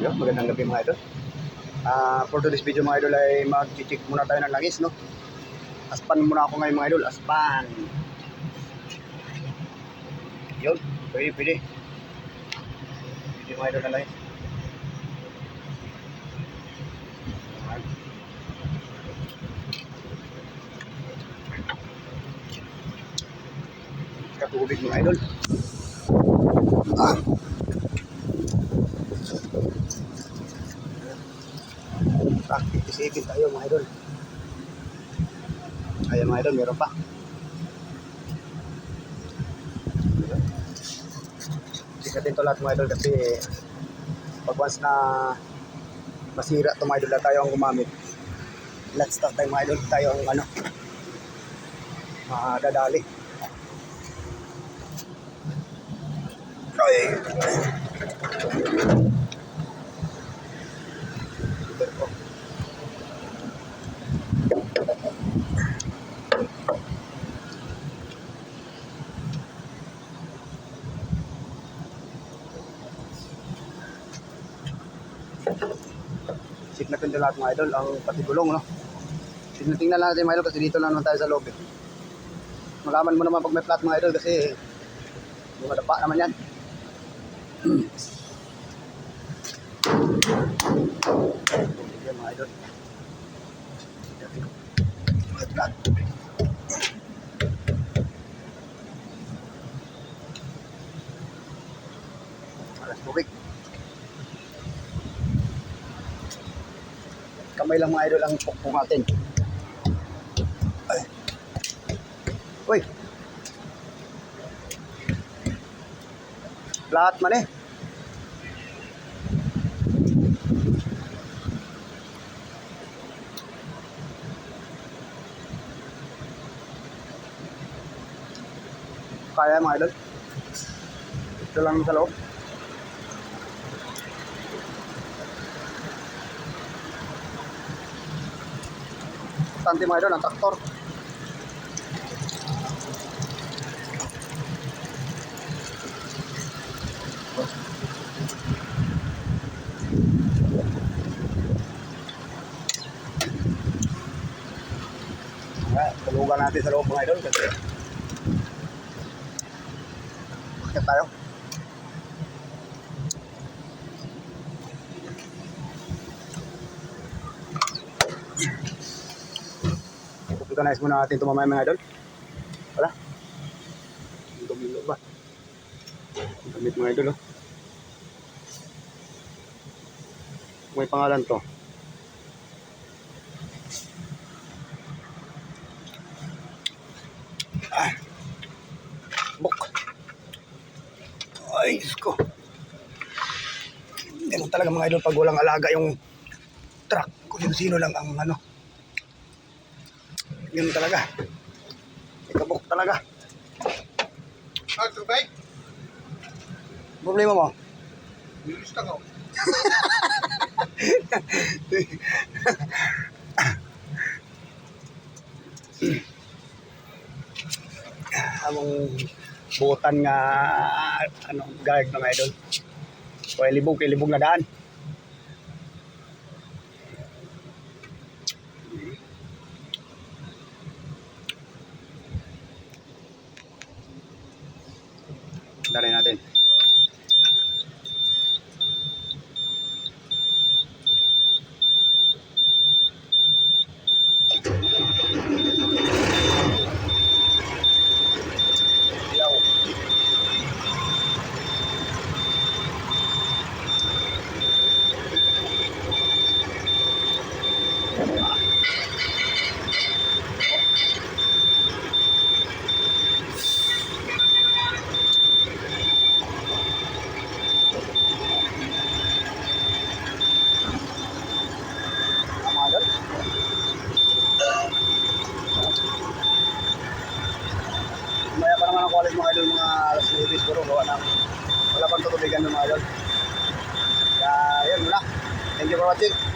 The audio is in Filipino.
Yo, magandang gabi mga idol. For today's video mga idol ay mag-check muna tayo ng langis, no? Aspan muna ako ngayon mga idol, aspan. Yun, pwede. Pwede mga idol ng langis. Katubig mga idol. Isipin tayo mga idol. Ayan mga idol, meron pa. Sikatin to lahat mga idol kasi pag once na masira to mga idol na tayo ang gumamit, let's start tayo mga idol, tayo ang madadali. Ay! Check natin lahat mga idol, ang pati gulong, no? Tingnan natin mga idol kasi dito lang naman tayo sa loob. Malaman mo naman pag may flat mga idol kasi hindi madapa naman yan. Yan mga idol. Flat. Alas tubig. Kamay lang mga idol ang pukpok natin. Ay. Uy. Lahat man eh. Kaya mga idol. Ito lang sa loob. Tante mga idol, ang traktor. Tulugan natin sa loob mga idol kasi bakit tayo? Organize muna natin ito mamaya mga idol. Wala. Ang dumi ba? Ang damit mga idol, oh. May pangalan to. Bok. Ay, Diyos ko. Ganun talaga mga idol pag walang alaga yung truck. Kung sino lang ang ganun talaga. Ikabok talaga. Tubay? Problema mo? Nilista ko. Among butan nga gayag ng idol. Kaya libog na daan. Darin natin. Maya pa naman ang college mga idol, mga alas 9 siguro, gawa na wala pang tutubigan ng mga idol. Kaya yun muna. Thank you for watching.